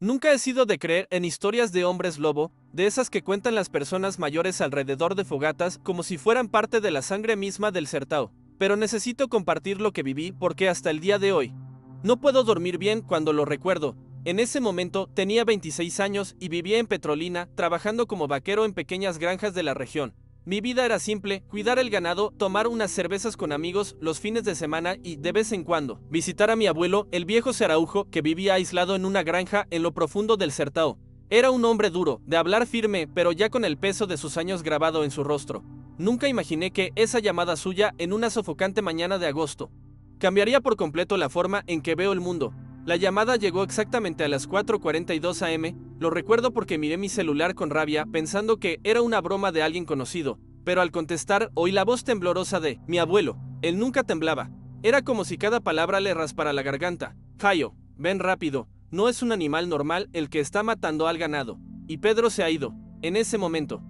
Nunca he sido de creer en historias de hombres lobo, de esas que cuentan las personas mayores alrededor de fogatas como si fueran parte de la sangre misma del Sertao. Pero necesito compartir lo que viví porque hasta el día de hoy no puedo dormir bien cuando lo recuerdo. En ese momento tenía 26 años y vivía en Petrolina, trabajando como vaquero en pequeñas granjas de la región. Mi vida era simple: cuidar el ganado, tomar unas cervezas con amigos los fines de semana y, de vez en cuando, visitar a mi abuelo, el viejo Seraujo, que vivía aislado en una granja en lo profundo del Sertao. Era un hombre duro, de hablar firme, pero ya con el peso de sus años grabado en su rostro. Nunca imaginé que esa llamada suya en una sofocante mañana de agosto cambiaría por completo la forma en que veo el mundo. La llamada llegó exactamente a las 4:42 am, lo recuerdo porque miré mi celular con rabia pensando que era una broma de alguien conocido, pero al contestar oí la voz temblorosa de mi abuelo. Él nunca temblaba. Era como si cada palabra le raspara la garganta. Jayo, ven rápido, no es un animal normal el que está matando al ganado. Y Pedro se ha ido. En ese momento,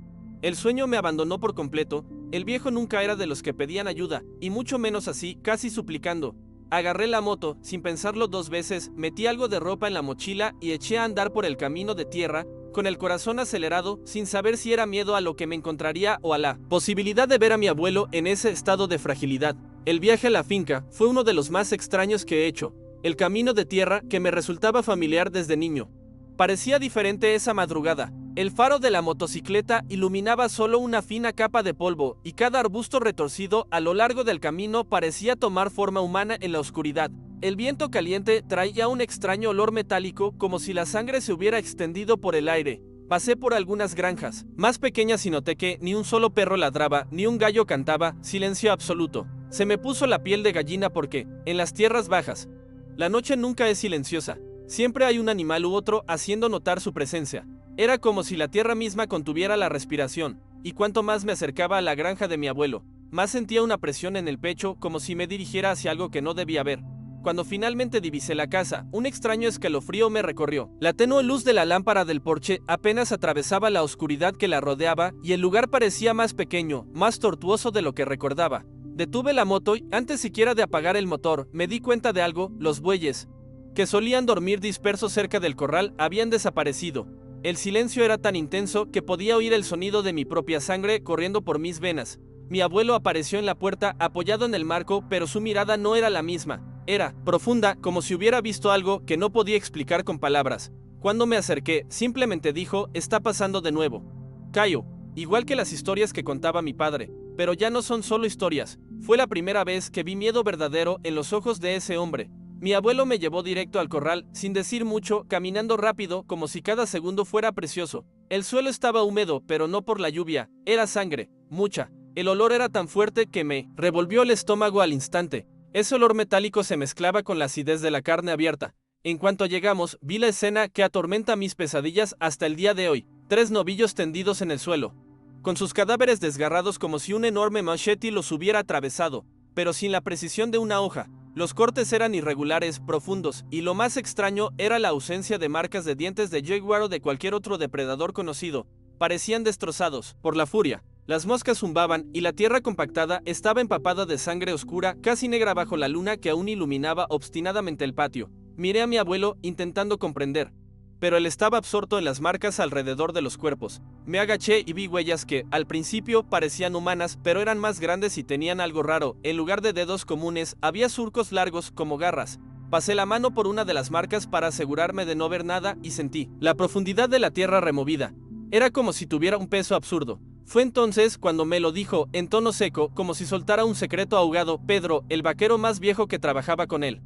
el sueño me abandonó por completo. El viejo nunca era de los que pedían ayuda, y mucho menos así, casi suplicando. Agarré la moto, sin pensarlo dos veces, metí algo de ropa en la mochila y eché a andar por el camino de tierra, con el corazón acelerado, sin saber si era miedo a lo que me encontraría o a la posibilidad de ver a mi abuelo en ese estado de fragilidad. El viaje a la finca fue uno de los más extraños que he hecho. El camino de tierra, que me resultaba familiar desde niño, parecía diferente esa madrugada. El faro de la motocicleta iluminaba solo una fina capa de polvo, y cada arbusto retorcido a lo largo del camino parecía tomar forma humana en la oscuridad. El viento caliente traía un extraño olor metálico, como si la sangre se hubiera extendido por el aire. Pasé por algunas granjas más pequeñas y noté que ni un solo perro ladraba, ni un gallo cantaba. Silencio absoluto. Se me puso la piel de gallina porque, en las tierras bajas, la noche nunca es silenciosa. Siempre hay un animal u otro haciendo notar su presencia. Era como si la tierra misma contuviera la respiración, y cuanto más me acercaba a la granja de mi abuelo, más sentía una presión en el pecho, como si me dirigiera hacia algo que no debía ver. Cuando finalmente divisé la casa, un extraño escalofrío me recorrió. La tenue luz de la lámpara del porche apenas atravesaba la oscuridad que la rodeaba, y el lugar parecía más pequeño, más tortuoso de lo que recordaba. Detuve la moto y, antes siquiera de apagar el motor, me di cuenta de algo: los bueyes, que solían dormir dispersos cerca del corral, habían desaparecido. El silencio era tan intenso que podía oír el sonido de mi propia sangre corriendo por mis venas. Mi abuelo apareció en la puerta, apoyado en el marco, pero su mirada no era la misma. Era profunda, como si hubiera visto algo que no podía explicar con palabras. Cuando me acerqué, simplemente dijo: está pasando de nuevo. Cayo, igual que las historias que contaba mi padre, pero ya no son solo historias. Fue la primera vez que vi miedo verdadero en los ojos de ese hombre. Mi abuelo me llevó directo al corral, sin decir mucho, caminando rápido, como si cada segundo fuera precioso. El suelo estaba húmedo, pero no por la lluvia, era sangre, mucha. El olor era tan fuerte que me revolvió el estómago al instante. Ese olor metálico se mezclaba con la acidez de la carne abierta. En cuanto llegamos, vi la escena que atormenta mis pesadillas hasta el día de hoy: 3 novillos tendidos en el suelo, con sus cadáveres desgarrados como si un enorme machete los hubiera atravesado, pero sin la precisión de una hoja. Los cortes eran irregulares, profundos, y lo más extraño era la ausencia de marcas de dientes de jaguar o de cualquier otro depredador conocido. Parecían destrozados por la furia. Las moscas zumbaban y la tierra compactada estaba empapada de sangre oscura, casi negra bajo la luna que aún iluminaba obstinadamente el patio. Miré a mi abuelo intentando comprender, pero él estaba absorto en las marcas alrededor de los cuerpos. Me agaché y vi huellas que, al principio, parecían humanas, pero eran más grandes y tenían algo raro. En lugar de dedos comunes, había surcos largos como garras. Pasé la mano por una de las marcas para asegurarme de no ver nada y sentí la profundidad de la tierra removida. Era como si tuviera un peso absurdo. Fue entonces cuando me lo dijo, en tono seco, como si soltara un secreto ahogado: Pedro, el vaquero más viejo que trabajaba con él,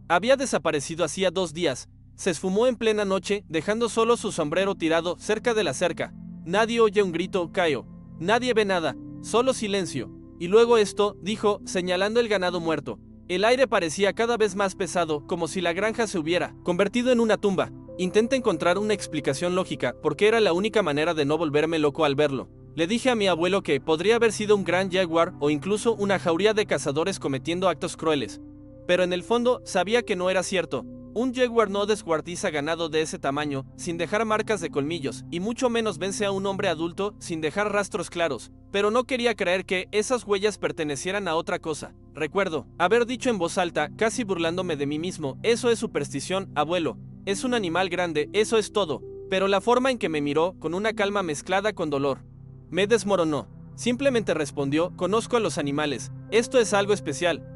había desaparecido hacía 2 días. Se esfumó en plena noche, dejando solo su sombrero tirado cerca de la cerca. Nadie oye un grito, Cayo. Nadie ve nada, solo silencio. Y luego esto, dijo, señalando el ganado muerto. El aire parecía cada vez más pesado, como si la granja se hubiera convertido en una tumba. Intenté encontrar una explicación lógica, porque era la única manera de no volverme loco al verlo. Le dije a mi abuelo que podría haber sido un gran jaguar o incluso una jauría de cazadores cometiendo actos crueles. Pero en el fondo sabía que no era cierto. Un jaguar no descuartiza ganado de ese tamaño sin dejar marcas de colmillos, y mucho menos vence a un hombre adulto sin dejar rastros claros. Pero no quería creer que esas huellas pertenecieran a otra cosa. Recuerdo haber dicho en voz alta, casi burlándome de mí mismo: eso es superstición, abuelo. es un animal grande, eso es todo, pero la forma en que me miró, con una calma mezclada con dolor, me desmoronó. Simplemente respondió, conozco a los animales, esto es algo especial.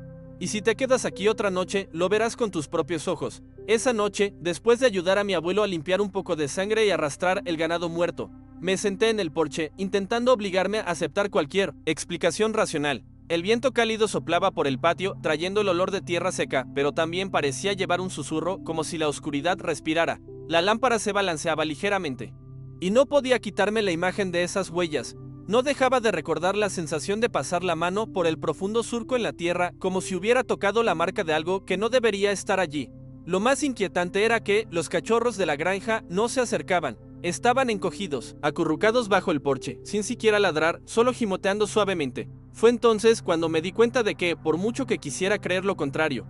Y si te quedas aquí otra noche, lo verás con tus propios ojos. Esa noche, después de ayudar a mi abuelo a limpiar un poco de sangre y arrastrar el ganado muerto, me senté en el porche, intentando obligarme a aceptar cualquier explicación racional. El viento cálido soplaba por el patio, trayendo el olor de tierra seca, pero también parecía llevar un susurro, como si la oscuridad respirara. La lámpara se balanceaba ligeramente. Y no podía quitarme la imagen de esas huellas. No dejaba de recordar la sensación de pasar la mano por el profundo surco en la tierra, como si hubiera tocado la marca de algo que no debería estar allí. Lo más inquietante era que los cachorros de la granja no se acercaban. Estaban encogidos, acurrucados bajo el porche, sin siquiera ladrar, solo gimoteando suavemente. Fue entonces cuando me di cuenta de que, por mucho que quisiera creer lo contrario,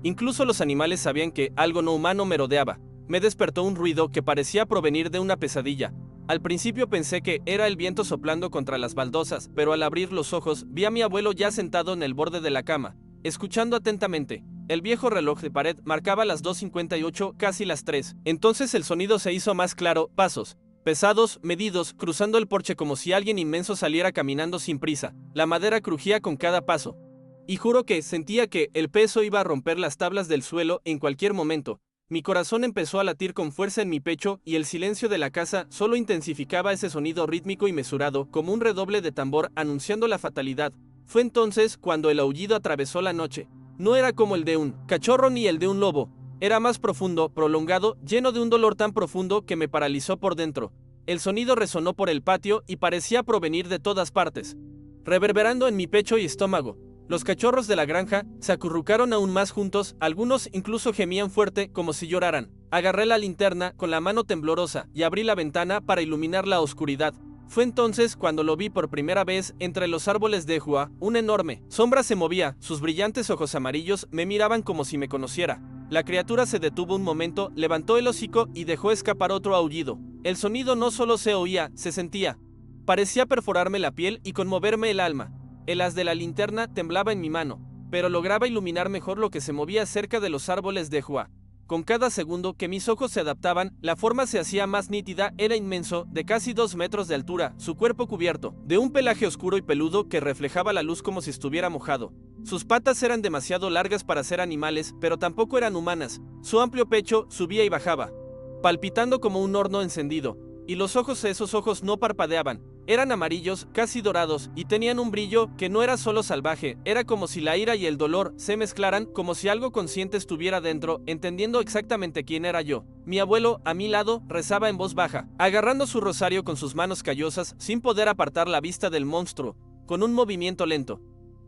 incluso los animales sabían que algo no humano merodeaba. Me despertó un ruido que parecía provenir de una pesadilla. Al principio pensé que era el viento soplando contra las baldosas, pero al abrir los ojos vi a mi abuelo ya sentado en el borde de la cama, escuchando atentamente. El viejo reloj de pared marcaba las 2:58, casi las 3. Entonces el sonido se hizo más claro, pasos pesados, medidos, cruzando el porche como si alguien inmenso saliera caminando sin prisa. La madera crujía con cada paso. Y juro que sentía que el peso iba a romper las tablas del suelo en cualquier momento. Mi corazón empezó a latir con fuerza en mi pecho y el silencio de la casa solo intensificaba ese sonido rítmico y mesurado, como un redoble de tambor anunciando la fatalidad. Fue entonces cuando el aullido atravesó la noche. No era como el de un cachorro ni el de un lobo. Era más profundo, prolongado, lleno de un dolor tan profundo que me paralizó por dentro. El sonido resonó por el patio y parecía provenir de todas partes, reverberando en mi pecho y estómago. Los cachorros de la granja se acurrucaron aún más juntos, algunos incluso gemían fuerte como si lloraran. Agarré la linterna con la mano temblorosa y abrí la ventana para iluminar la oscuridad. Fue entonces cuando lo vi por primera vez entre los árboles de Hua. Una enorme sombra se movía, sus brillantes ojos amarillos me miraban como si me conociera. La criatura se detuvo un momento, levantó el hocico y dejó escapar otro aullido. El sonido no solo se oía, se sentía. Parecía perforarme la piel y conmoverme el alma. El haz de la linterna temblaba en mi mano, pero lograba iluminar mejor lo que se movía cerca de los árboles de Hua. Con cada segundo que mis ojos se adaptaban, la forma se hacía más nítida. Era inmenso, de casi 2 metros de altura, su cuerpo cubierto de un pelaje oscuro y peludo que reflejaba la luz como si estuviera mojado. Sus patas eran demasiado largas para ser animales, pero tampoco eran humanas. Su amplio pecho subía y bajaba, palpitando como un horno encendido, y los ojos, esos ojos no parpadeaban. Eran amarillos, casi dorados, y tenían un brillo que no era solo salvaje, era como si la ira y el dolor se mezclaran, como si algo consciente estuviera dentro, entendiendo exactamente quién era yo. Mi abuelo, a mi lado, rezaba en voz baja, agarrando su rosario con sus manos callosas, sin poder apartar la vista del monstruo, con un movimiento lento.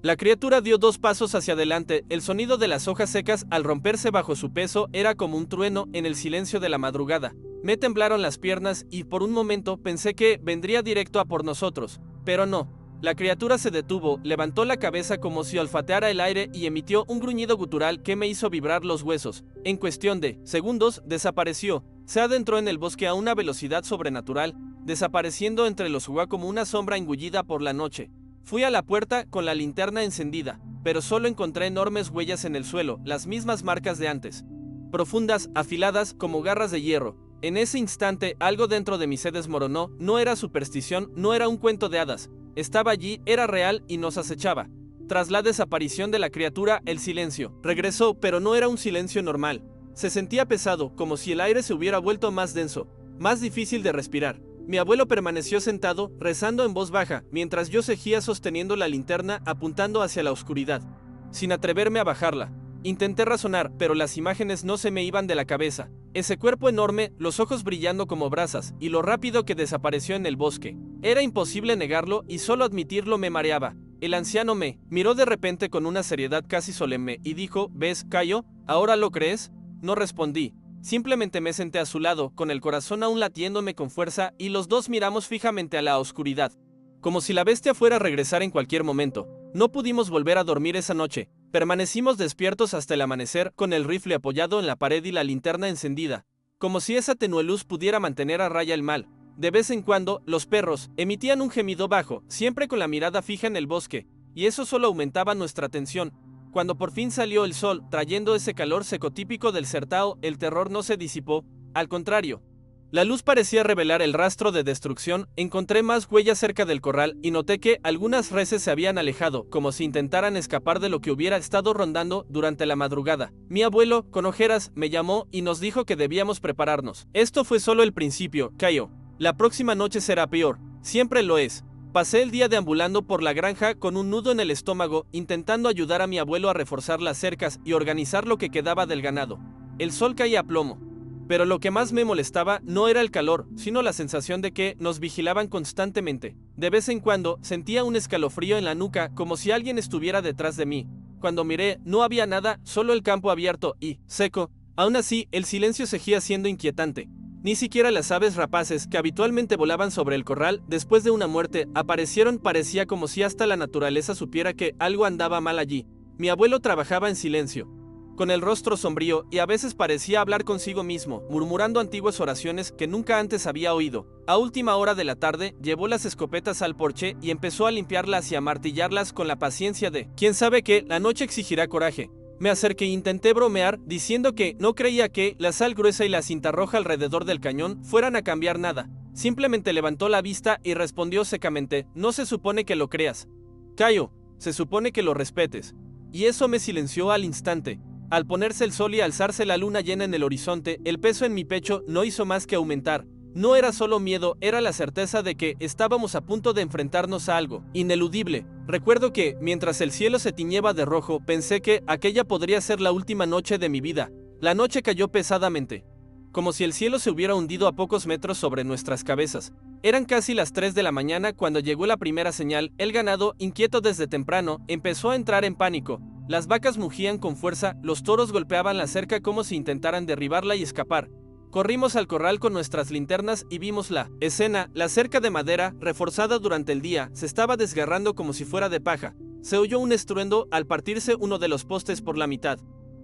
La criatura dio 2 pasos hacia adelante, el sonido de las hojas secas al romperse bajo su peso era como un trueno en el silencio de la madrugada. Me temblaron las piernas y por un momento pensé que vendría directo a por nosotros, pero no. La criatura se detuvo, levantó la cabeza como si olfateara el aire y emitió un gruñido gutural que me hizo vibrar los huesos. En cuestión de segundos, desapareció. Se adentró en el bosque a una velocidad sobrenatural, desapareciendo entre los Hua como una sombra engullida por la noche. Fui a la puerta con la linterna encendida, pero solo encontré enormes huellas en el suelo, las mismas marcas de antes. Profundas, afiladas, como garras de hierro. En ese instante, algo dentro de mí se desmoronó. No era superstición, no era un cuento de hadas. Estaba allí, era real y nos acechaba. Tras la desaparición de la criatura, el silencio regresó, pero no era un silencio normal. Se sentía pesado, como si el aire se hubiera vuelto más denso, más difícil de respirar. Mi abuelo permaneció sentado, rezando en voz baja, mientras yo seguía sosteniendo la linterna apuntando hacia la oscuridad, sin atreverme a bajarla. Intenté razonar, pero las imágenes no se me iban de la cabeza. Ese cuerpo enorme, los ojos brillando como brasas, y lo rápido que desapareció en el bosque. Era imposible negarlo y solo admitirlo me mareaba. El anciano me miró de repente con una seriedad casi solemne y dijo, ¿ves, Cayo? ¿Ahora lo crees? No respondí. Simplemente me senté a su lado, con el corazón aún latiéndome con fuerza, y los dos miramos fijamente a la oscuridad, como si la bestia fuera a regresar en cualquier momento. No pudimos volver a dormir esa noche. Permanecimos despiertos hasta el amanecer, con el rifle apoyado en la pared y la linterna encendida, como si esa tenue luz pudiera mantener a raya el mal. De vez en cuando, los perros emitían un gemido bajo, siempre con la mirada fija en el bosque, y eso solo aumentaba nuestra tensión. Cuando por fin salió el sol, trayendo ese calor seco típico del Certao, el terror no se disipó, al contrario. La luz parecía revelar el rastro de destrucción. Encontré más huellas cerca del corral y noté que algunas reses se habían alejado, como si intentaran escapar de lo que hubiera estado rondando durante la madrugada. Mi abuelo, con ojeras, me llamó y nos dijo que debíamos prepararnos. Esto fue solo el principio, Cayo. La próxima noche será peor. Siempre lo es. Pasé el día deambulando por la granja con un nudo en el estómago, intentando ayudar a mi abuelo a reforzar las cercas y organizar lo que quedaba del ganado. El sol caía a plomo. Pero lo que más me molestaba no era el calor, sino la sensación de que nos vigilaban constantemente. De vez en cuando sentía un escalofrío en la nuca, como si alguien estuviera detrás de mí. Cuando miré, no había nada, solo el campo abierto y seco. Aún así, el silencio seguía siendo inquietante. Ni siquiera las aves rapaces, que habitualmente volaban sobre el corral después de una muerte, aparecieron. Parecía como si hasta la naturaleza supiera que algo andaba mal allí. Mi abuelo trabajaba en silencio, con el rostro sombrío, y a veces parecía hablar consigo mismo, murmurando antiguas oraciones que nunca antes había oído. A última hora de la tarde, llevó las escopetas al porche y empezó a limpiarlas y a martillarlas con la paciencia de quien sabe que la noche exigirá coraje. Me acerqué e intenté bromear, diciendo que no creía que la sal gruesa y la cinta roja alrededor del cañón fueran a cambiar nada. Simplemente levantó la vista y respondió secamente: no se supone que lo creas, Cayo, se supone que lo respetes. Y eso me silenció al instante. Al ponerse el sol y alzarse la luna llena en el horizonte, el peso en mi pecho no hizo más que aumentar. No era solo miedo, era la certeza de que estábamos a punto de enfrentarnos a algo ineludible. Recuerdo que, mientras el cielo se tiñeba de rojo, pensé que aquella podría ser la última noche de mi vida. La noche cayó pesadamente, como si el cielo se hubiera hundido a pocos metros sobre nuestras cabezas. Eran casi las 3 de la mañana cuando llegó la primera señal. El ganado, inquieto desde temprano, empezó a entrar en pánico. Las vacas mugían con fuerza, los toros golpeaban la cerca como si intentaran derribarla y escapar. Corrimos al corral con nuestras linternas y vimos la escena. La cerca de madera, reforzada durante el día, se estaba desgarrando como si fuera de paja. Se oyó un estruendo al partirse uno de los postes por la mitad.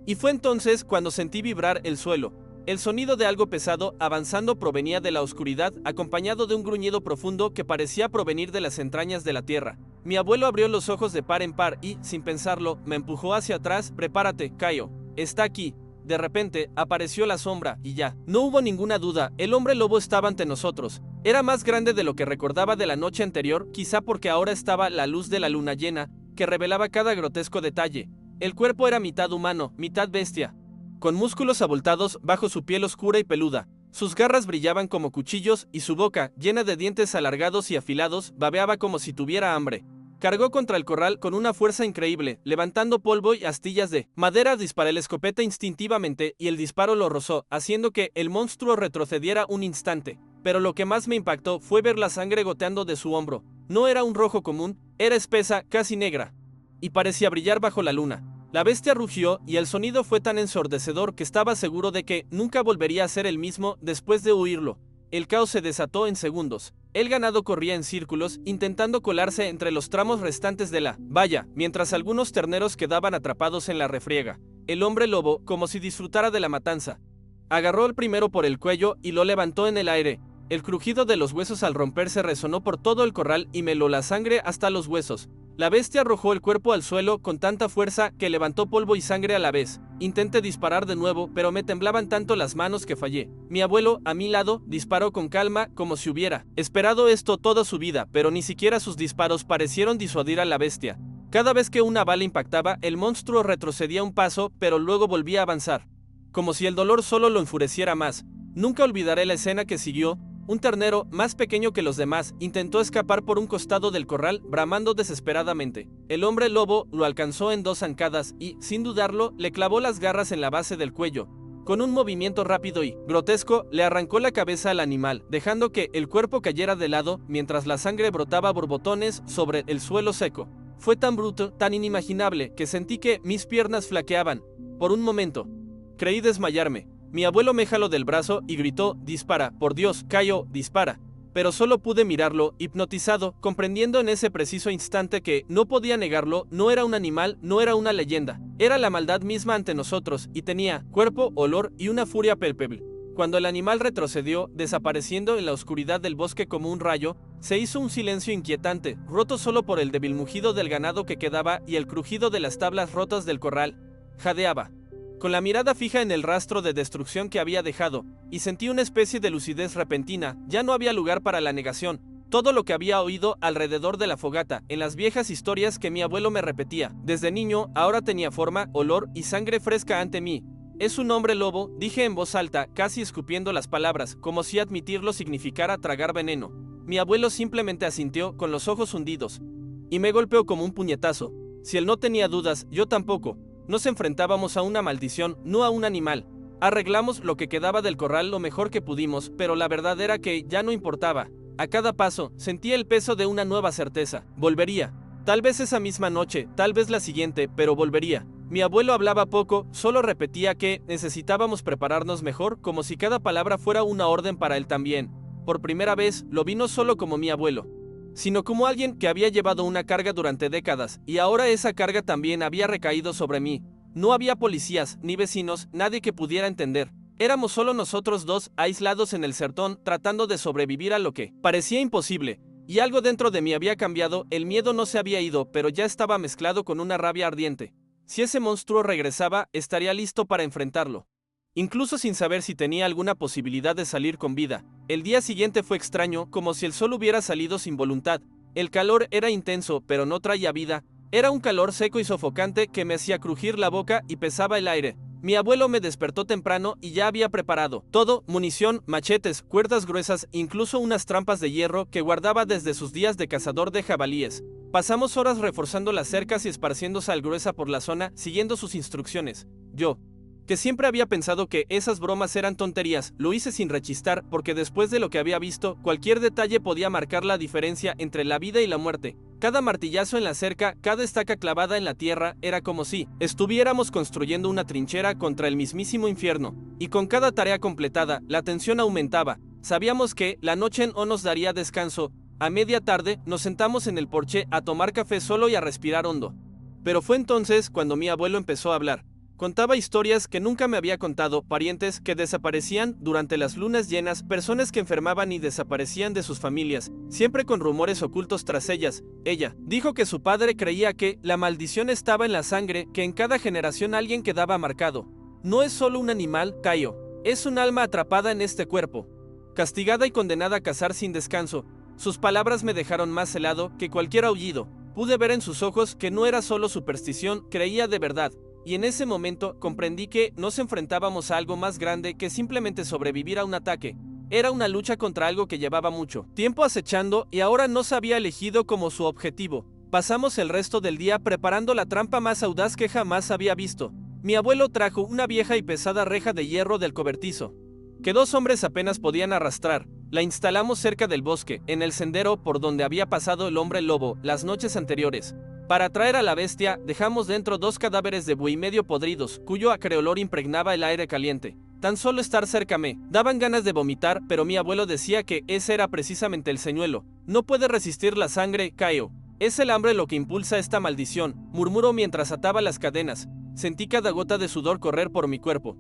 Y fue entonces cuando sentí vibrar el suelo. El sonido de algo pesado avanzando provenía de la oscuridad, acompañado de un gruñido profundo que parecía provenir de las entrañas de la tierra. Mi abuelo abrió los ojos de par en par y, sin pensarlo, me empujó hacia atrás. Prepárate, Cayo, está aquí. De repente, apareció la sombra, y ya. No hubo ninguna duda, el hombre lobo estaba ante nosotros. Era más grande de lo que recordaba de la noche anterior, quizá porque ahora estaba la luz de la luna llena, que revelaba cada grotesco detalle. El cuerpo era mitad humano, mitad bestia, con músculos abultados bajo su piel oscura y peluda. Sus garras brillaban como cuchillos y su boca, llena de dientes alargados y afilados, babeaba como si tuviera hambre. Cargó contra el corral con una fuerza increíble, levantando polvo y astillas de madera. Disparé la escopeta instintivamente y el disparo lo rozó, haciendo que el monstruo retrocediera un instante. Pero lo que más me impactó fue ver la sangre goteando de su hombro. No era un rojo común, era espesa, casi negra, y parecía brillar bajo la luna. La bestia rugió y el sonido fue tan ensordecedor que estaba seguro de que nunca volvería a ser el mismo después de oírlo. El caos se desató en segundos. El ganado corría en círculos, intentando colarse entre los tramos restantes de la valla, mientras algunos terneros quedaban atrapados en la refriega. El hombre lobo, como si disfrutara de la matanza, agarró al primero por el cuello y lo levantó en el aire. El crujido de los huesos al romperse resonó por todo el corral y meló la sangre hasta los huesos. La bestia arrojó el cuerpo al suelo con tanta fuerza que levantó polvo y sangre a la vez. Intenté disparar de nuevo, pero me temblaban tanto las manos que fallé. Mi abuelo, a mi lado, disparó con calma, como si hubiera esperado esto toda su vida, pero ni siquiera sus disparos parecieron disuadir a la bestia. Cada vez que una bala impactaba, el monstruo retrocedía un paso, pero luego volvía a avanzar, como si el dolor solo lo enfureciera más. Nunca olvidaré la escena que siguió. Un ternero, más pequeño que los demás, intentó escapar por un costado del corral, bramando desesperadamente. El hombre lobo lo alcanzó en 2 zancadas y, sin dudarlo, le clavó las garras en la base del cuello. Con un movimiento rápido y grotesco, le arrancó la cabeza al animal, dejando que el cuerpo cayera de lado, mientras la sangre brotaba a borbotones sobre el suelo seco. Fue tan bruto, tan inimaginable, que sentí que mis piernas flaqueaban. Por un momento, creí desmayarme. Mi abuelo me jaló del brazo y gritó: «Dispara, por Dios, Cayo, dispara». Pero solo pude mirarlo, hipnotizado, comprendiendo en ese preciso instante que, no podía negarlo, no era un animal, no era una leyenda. Era la maldad misma ante nosotros, y tenía cuerpo, olor y una furia palpable. Cuando el animal retrocedió, desapareciendo en la oscuridad del bosque como un rayo, se hizo un silencio inquietante, roto solo por el débil mugido del ganado que quedaba y el crujido de las tablas rotas del corral. Jadeaba, con la mirada fija en el rastro de destrucción que había dejado, y sentí una especie de lucidez repentina. Ya no había lugar para la negación. Todo lo que había oído alrededor de la fogata, en las viejas historias que mi abuelo me repetía, desde niño, ahora tenía forma, olor y sangre fresca ante mí. Es un hombre lobo, dije en voz alta, casi escupiendo las palabras, como si admitirlo significara tragar veneno. Mi abuelo simplemente asintió, con los ojos hundidos, y me golpeó como un puñetazo. Si él no tenía dudas, yo tampoco. Nos enfrentábamos a una maldición, no a un animal. Arreglamos lo que quedaba del corral lo mejor que pudimos, pero la verdad era que ya no importaba. A cada paso, sentía el peso de una nueva certeza. Volvería. Tal vez esa misma noche, tal vez la siguiente, pero volvería. Mi abuelo hablaba poco, solo repetía que necesitábamos prepararnos mejor, como si cada palabra fuera una orden para él también. Por primera vez, lo vi no solo como mi abuelo, sino como alguien que había llevado una carga durante décadas, y ahora esa carga también había recaído sobre mí. No había policías, ni vecinos, nadie que pudiera entender. Éramos solo nosotros dos, aislados en el sertón, tratando de sobrevivir a lo que parecía imposible. Y algo dentro de mí había cambiado, el miedo no se había ido, pero ya estaba mezclado con una rabia ardiente. Si ese monstruo regresaba, estaría listo para enfrentarlo. Incluso sin saber si tenía alguna posibilidad de salir con vida. El día siguiente fue extraño, como si el sol hubiera salido sin voluntad. El calor era intenso, pero no traía vida. Era un calor seco y sofocante que me hacía crujir la boca y pesaba el aire. Mi abuelo me despertó temprano y ya había preparado todo: munición, machetes, cuerdas gruesas, incluso unas trampas de hierro que guardaba desde sus días de cazador de jabalíes. Pasamos horas reforzando las cercas y esparciendo sal gruesa por la zona, siguiendo sus instrucciones. Yo, que siempre había pensado que esas bromas eran tonterías, lo hice sin rechistar, porque después de lo que había visto, cualquier detalle podía marcar la diferencia entre la vida y la muerte. Cada martillazo en la cerca, cada estaca clavada en la tierra, era como si estuviéramos construyendo una trinchera contra el mismísimo infierno. Y con cada tarea completada, la tensión aumentaba. Sabíamos que la noche no nos daría descanso. A media tarde, nos sentamos en el porche a tomar café solo y a respirar hondo. Pero fue entonces cuando mi abuelo empezó a hablar. Contaba historias que nunca me había contado, parientes que desaparecían durante las lunas llenas, personas que enfermaban y desaparecían de sus familias, siempre con rumores ocultos tras ellas. Ella dijo que su padre creía que la maldición estaba en la sangre, que en cada generación alguien quedaba marcado. No es solo un animal, Caio, es un alma atrapada en este cuerpo, castigada y condenada a cazar sin descanso. Sus palabras me dejaron más helado que cualquier aullido. Pude ver en sus ojos que no era solo superstición, creía de verdad. Y en ese momento comprendí que nos enfrentábamos a algo más grande que simplemente sobrevivir a un ataque. Era una lucha contra algo que llevaba mucho tiempo acechando y ahora nos había elegido como su objetivo. Pasamos el resto del día preparando la trampa más audaz que jamás había visto. Mi abuelo trajo una vieja y pesada reja de hierro del cobertizo, que 2 hombres apenas podían arrastrar. La instalamos cerca del bosque, en el sendero por donde había pasado el hombre lobo las noches anteriores. Para atraer a la bestia, dejamos dentro 2 cadáveres de buey medio podridos, cuyo acre olor impregnaba el aire caliente. Tan solo estar cerca me daban ganas de vomitar, pero mi abuelo decía que ese era precisamente el señuelo. No puede resistir la sangre, Caio. Es el hambre lo que impulsa esta maldición, murmuró mientras ataba las cadenas. Sentí cada gota de sudor correr por mi cuerpo.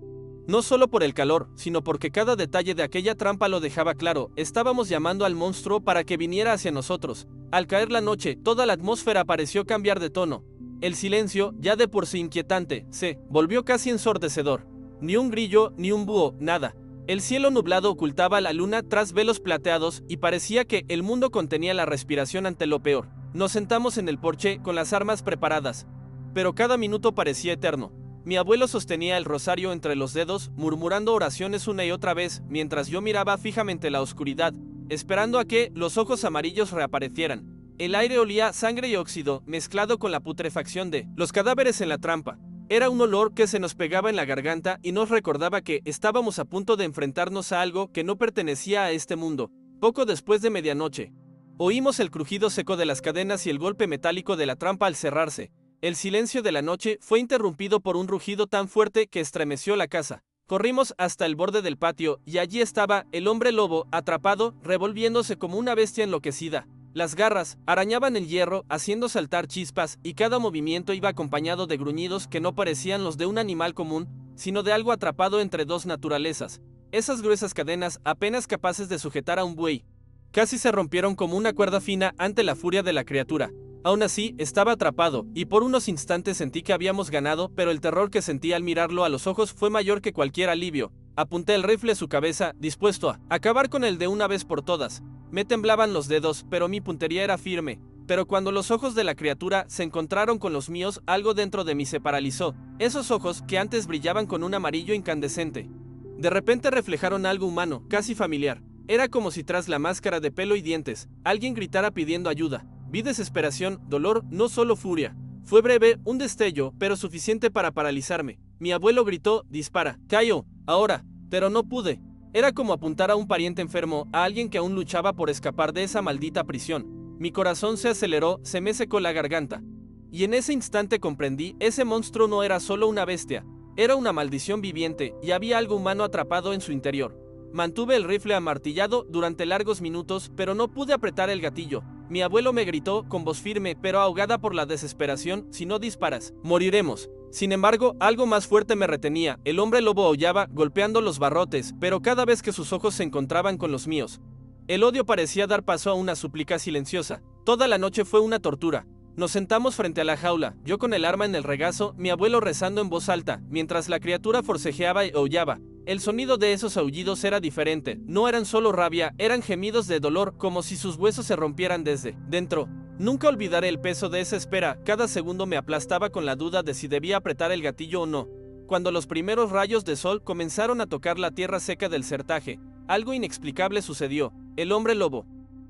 No solo por el calor, sino porque cada detalle de aquella trampa lo dejaba claro. Estábamos llamando al monstruo para que viniera hacia nosotros. Al caer la noche, toda la atmósfera pareció cambiar de tono. El silencio, ya de por sí inquietante, se volvió casi ensordecedor. Ni un grillo, ni un búho, nada. El cielo nublado ocultaba la luna tras velos plateados y parecía que el mundo contenía la respiración ante lo peor. Nos sentamos en el porche con las armas preparadas, pero cada minuto parecía eterno. Mi abuelo sostenía el rosario entre los dedos, murmurando oraciones una y otra vez, mientras yo miraba fijamente la oscuridad, esperando a que los ojos amarillos reaparecieran. El aire olía a sangre y óxido, mezclado con la putrefacción de los cadáveres en la trampa. Era un olor que se nos pegaba en la garganta y nos recordaba que estábamos a punto de enfrentarnos a algo que no pertenecía a este mundo. Poco después de medianoche, oímos el crujido seco de las cadenas y el golpe metálico de la trampa al cerrarse. El silencio de la noche fue interrumpido por un rugido tan fuerte que estremeció la casa. Corrimos hasta el borde del patio y allí estaba el hombre lobo, atrapado, revolviéndose como una bestia enloquecida. Las garras arañaban el hierro, haciendo saltar chispas, y cada movimiento iba acompañado de gruñidos que no parecían los de un animal común, sino de algo atrapado entre 2 naturalezas. Esas gruesas cadenas, apenas capaces de sujetar a un buey, casi se rompieron como una cuerda fina ante la furia de la criatura. Aún así, estaba atrapado, y por unos instantes sentí que habíamos ganado, pero el terror que sentí al mirarlo a los ojos fue mayor que cualquier alivio. Apunté el rifle a su cabeza, dispuesto a acabar con él de una vez por todas. Me temblaban los dedos, pero mi puntería era firme. Pero cuando los ojos de la criatura se encontraron con los míos, algo dentro de mí se paralizó. Esos ojos, que antes brillaban con un amarillo incandescente, de repente reflejaron algo humano, casi familiar. Era como si tras la máscara de pelo y dientes, alguien gritara pidiendo ayuda. Vi desesperación, dolor, no solo furia. Fue breve, un destello, pero suficiente para paralizarme. Mi abuelo gritó, dispara, Caio, ahora, pero no pude. Era como apuntar a un pariente enfermo, a alguien que aún luchaba por escapar de esa maldita prisión. Mi corazón se aceleró, se me secó la garganta. Y en ese instante comprendí, ese monstruo no era solo una bestia, era una maldición viviente, y había algo humano atrapado en su interior. Mantuve el rifle amartillado durante largos minutos, pero no pude apretar el gatillo. Mi abuelo me gritó, con voz firme, pero ahogada por la desesperación, si no disparas, moriremos. Sin embargo, algo más fuerte me retenía. El hombre lobo aullaba, golpeando los barrotes, pero cada vez que sus ojos se encontraban con los míos, el odio parecía dar paso a una súplica silenciosa. Toda la noche fue una tortura. Nos sentamos frente a la jaula, yo con el arma en el regazo, mi abuelo rezando en voz alta, mientras la criatura forcejeaba y aullaba. El sonido de esos aullidos era diferente, no eran solo rabia, eran gemidos de dolor, como si sus huesos se rompieran desde dentro. Nunca olvidaré el peso de esa espera, cada segundo me aplastaba con la duda de si debía apretar el gatillo o no. Cuando los primeros rayos de sol comenzaron a tocar la tierra seca del certaje, algo inexplicable sucedió. El hombre lobo,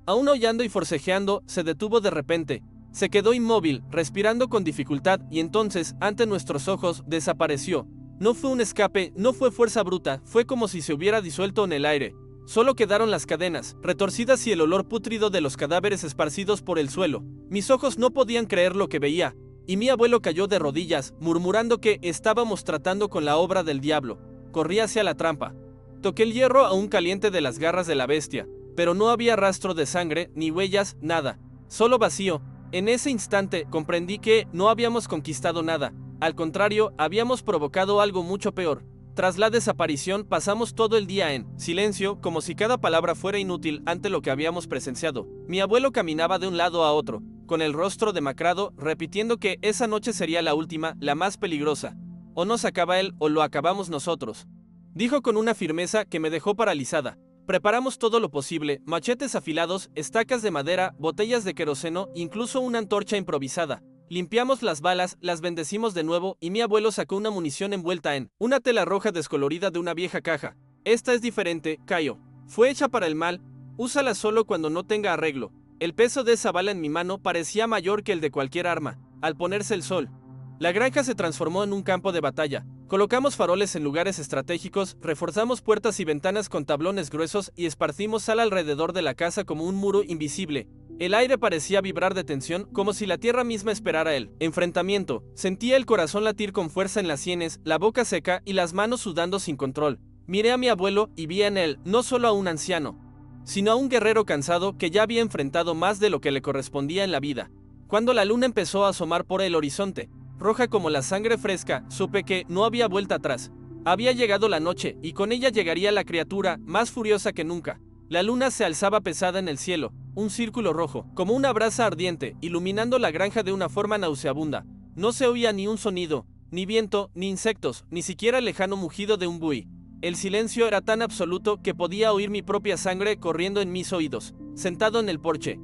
aún aullando y forcejeando, se detuvo de repente. Se quedó inmóvil, respirando con dificultad, y entonces, ante nuestros ojos, desapareció. No fue un escape, no fue fuerza bruta, fue como si se hubiera disuelto en el aire. Solo quedaron las cadenas, retorcidas, y el olor pútrido de los cadáveres esparcidos por el suelo. Mis ojos no podían creer lo que veía, y mi abuelo cayó de rodillas, murmurando que estábamos tratando con la obra del diablo. Corrí hacia la trampa. Toqué el hierro aún caliente de las garras de la bestia, pero no había rastro de sangre, ni huellas, nada. Solo vacío. En ese instante comprendí que no habíamos conquistado nada. Al contrario, habíamos provocado algo mucho peor. Tras la desaparición pasamos todo el día en silencio, como si cada palabra fuera inútil ante lo que habíamos presenciado. Mi abuelo caminaba de un lado a otro, con el rostro demacrado, repitiendo que esa noche sería la última, la más peligrosa. O nos acaba él o lo acabamos nosotros. Dijo con una firmeza que me dejó paralizada. Preparamos todo lo posible, machetes afilados, estacas de madera, botellas de queroseno, incluso una antorcha improvisada. Limpiamos las balas, las bendecimos de nuevo, y mi abuelo sacó una munición envuelta en una tela roja descolorida de una vieja caja. Esta es diferente, Caio. Fue hecha para el mal, úsala solo cuando no tenga arreglo. El peso de esa bala en mi mano parecía mayor que el de cualquier arma. Al ponerse el sol, la granja se transformó en un campo de batalla. Colocamos faroles en lugares estratégicos, reforzamos puertas y ventanas con tablones gruesos y esparcimos sal alrededor de la casa como un muro invisible. El aire parecía vibrar de tensión, como si la tierra misma esperara el enfrentamiento. Sentía el corazón latir con fuerza en las sienes, la boca seca y las manos sudando sin control. Miré a mi abuelo y vi en él no solo a un anciano, sino a un guerrero cansado que ya había enfrentado más de lo que le correspondía en la vida. Cuando la luna empezó a asomar por el horizonte, roja como la sangre fresca, supe que no había vuelta atrás. Había llegado la noche, y con ella llegaría la criatura, más furiosa que nunca. La luna se alzaba pesada en el cielo, un círculo rojo, como una brasa ardiente, iluminando la granja de una forma nauseabunda. No se oía ni un sonido, ni viento, ni insectos, ni siquiera el lejano mugido de un buey. El silencio era tan absoluto que podía oír mi propia sangre corriendo en mis oídos. Sentado en el porche,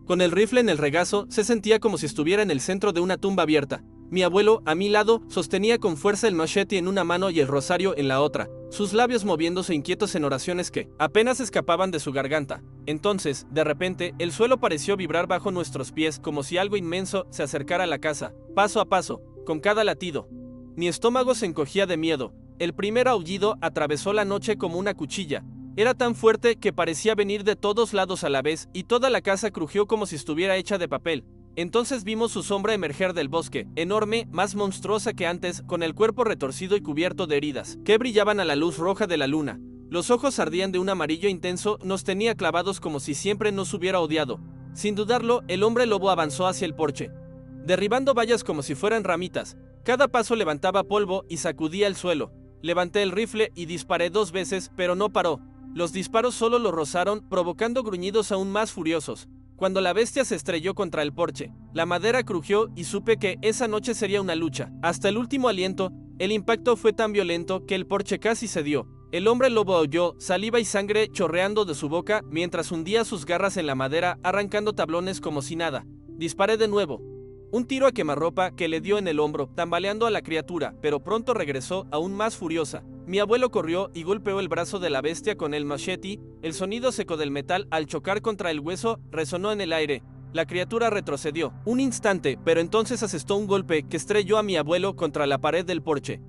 con el rifle en el regazo, se sentía como si estuviera en el centro de una tumba abierta. Mi abuelo, a mi lado, sostenía con fuerza el machete en una mano y el rosario en la otra, sus labios moviéndose inquietos en oraciones que apenas escapaban de su garganta. Entonces, de repente, el suelo pareció vibrar bajo nuestros pies como si algo inmenso se acercara a la casa, paso a paso, con cada latido. Mi estómago se encogía de miedo. El primer aullido atravesó la noche como una cuchilla. Era tan fuerte que parecía venir de todos lados a la vez, y toda la casa crujió como si estuviera hecha de papel. Entonces vimos su sombra emerger del bosque, enorme, más monstruosa que antes, con el cuerpo retorcido y cubierto de heridas, que brillaban a la luz roja de la luna. Los ojos ardían de un amarillo intenso, nos tenía clavados como si siempre nos hubiera odiado. Sin dudarlo, el hombre lobo avanzó hacia el porche, derribando vallas como si fueran ramitas. Cada paso levantaba polvo y sacudía el suelo. Levanté el rifle y disparé 2 veces, pero no paró. Los disparos solo lo rozaron, provocando gruñidos aún más furiosos. Cuando la bestia se estrelló contra el porche, la madera crujió y supe que esa noche sería una lucha. Hasta el último aliento, el impacto fue tan violento que el porche casi cedió. El hombre lobo aulló, saliva y sangre chorreando de su boca mientras hundía sus garras en la madera, arrancando tablones como si nada. Disparé de nuevo. Un tiro a quemarropa que le dio en el hombro, tambaleando a la criatura, pero pronto regresó aún más furiosa. Mi abuelo corrió y golpeó el brazo de la bestia con el machete. El sonido seco del metal al chocar contra el hueso resonó en el aire. La criatura retrocedió un instante, pero entonces asestó un golpe que estrelló a mi abuelo contra la pared del porche,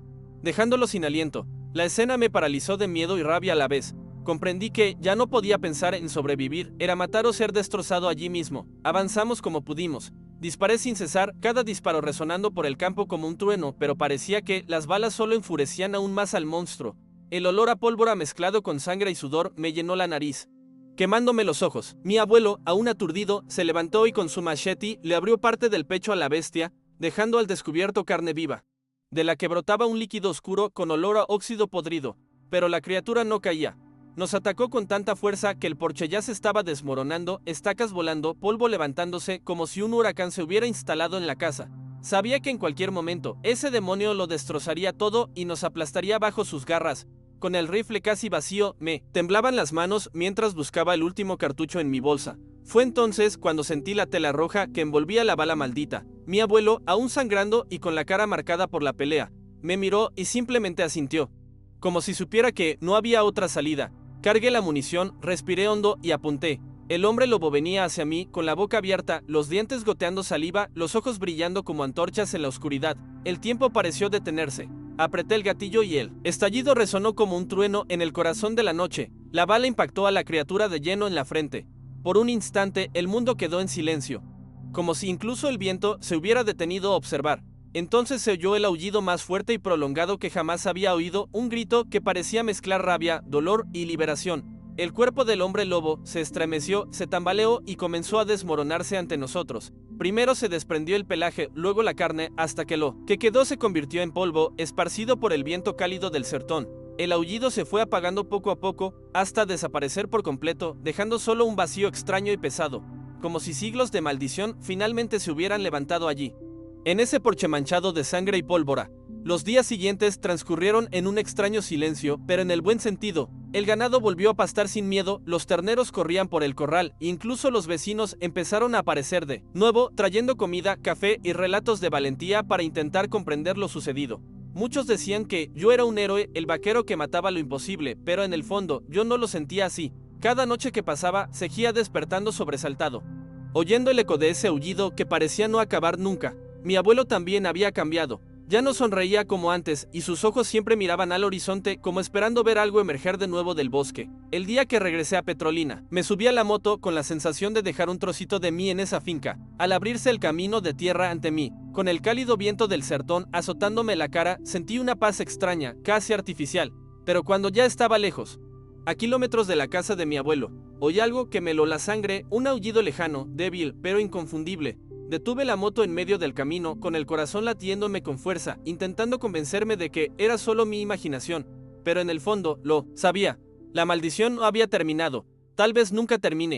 dejándolo sin aliento. La escena me paralizó de miedo y rabia a la vez. Comprendí que ya no podía pensar en sobrevivir, era matar o ser destrozado allí mismo. Avanzamos como pudimos. Disparé sin cesar, cada disparo resonando por el campo como un trueno, pero parecía que las balas solo enfurecían aún más al monstruo. El olor a pólvora mezclado con sangre y sudor me llenó la nariz, quemándome los ojos. Mi abuelo, aún aturdido, se levantó y con su machete le abrió parte del pecho a la bestia, dejando al descubierto carne viva, de la que brotaba un líquido oscuro con olor a óxido podrido. Pero la criatura no caía. Nos atacó con tanta fuerza que el porche ya se estaba desmoronando, estacas volando, polvo levantándose, como si un huracán se hubiera instalado en la casa. Sabía que en cualquier momento, ese demonio lo destrozaría todo y nos aplastaría bajo sus garras. Con el rifle casi vacío, me temblaban las manos mientras buscaba el último cartucho en mi bolsa. Fue entonces cuando sentí la tela roja que envolvía la bala maldita. Mi abuelo, aún sangrando y con la cara marcada por la pelea, me miró y simplemente asintió, como si supiera que no había otra salida. Cargué la munición, respiré hondo y apunté. El hombre lobo venía hacia mí, con la boca abierta, los dientes goteando saliva, los ojos brillando como antorchas en la oscuridad. El tiempo pareció detenerse. Apreté el gatillo y el estallido resonó como un trueno en el corazón de la noche. La bala impactó a la criatura de lleno en la frente. Por un instante, el mundo quedó en silencio, como si incluso el viento se hubiera detenido a observar. Entonces se oyó el aullido más fuerte y prolongado que jamás había oído, un grito que parecía mezclar rabia, dolor y liberación. El cuerpo del hombre lobo se estremeció, se tambaleó y comenzó a desmoronarse ante nosotros. Primero se desprendió el pelaje, luego la carne, hasta que lo que quedó se convirtió en polvo, esparcido por el viento cálido del sertón. El aullido se fue apagando poco a poco, hasta desaparecer por completo, dejando solo un vacío extraño y pesado, como si siglos de maldición finalmente se hubieran levantado allí, en ese porche manchado de sangre y pólvora. Los días siguientes transcurrieron en un extraño silencio, pero en el buen sentido. El ganado volvió a pastar sin miedo, los terneros corrían por el corral, e incluso los vecinos empezaron a aparecer de nuevo, trayendo comida, café y relatos de valentía para intentar comprender lo sucedido. Muchos decían que yo era un héroe, el vaquero que mataba lo imposible, pero en el fondo yo no lo sentía así. Cada noche que pasaba, seguía despertando sobresaltado, oyendo el eco de ese aullido que parecía no acabar nunca. Mi abuelo también había cambiado. Ya no sonreía como antes y sus ojos siempre miraban al horizonte como esperando ver algo emerger de nuevo del bosque. El día que regresé a Petrolina, me subí a la moto con la sensación de dejar un trocito de mí en esa finca. Al abrirse el camino de tierra ante mí, con el cálido viento del sertón azotándome la cara, sentí una paz extraña, casi artificial. Pero cuando ya estaba lejos, a kilómetros de la casa de mi abuelo, oí algo que me heló la sangre, un aullido lejano, débil, pero inconfundible. Detuve la moto en medio del camino, con el corazón latiéndome con fuerza, intentando convencerme de que era solo mi imaginación. Pero en el fondo, lo sabía. La maldición no había terminado. Tal vez nunca termine.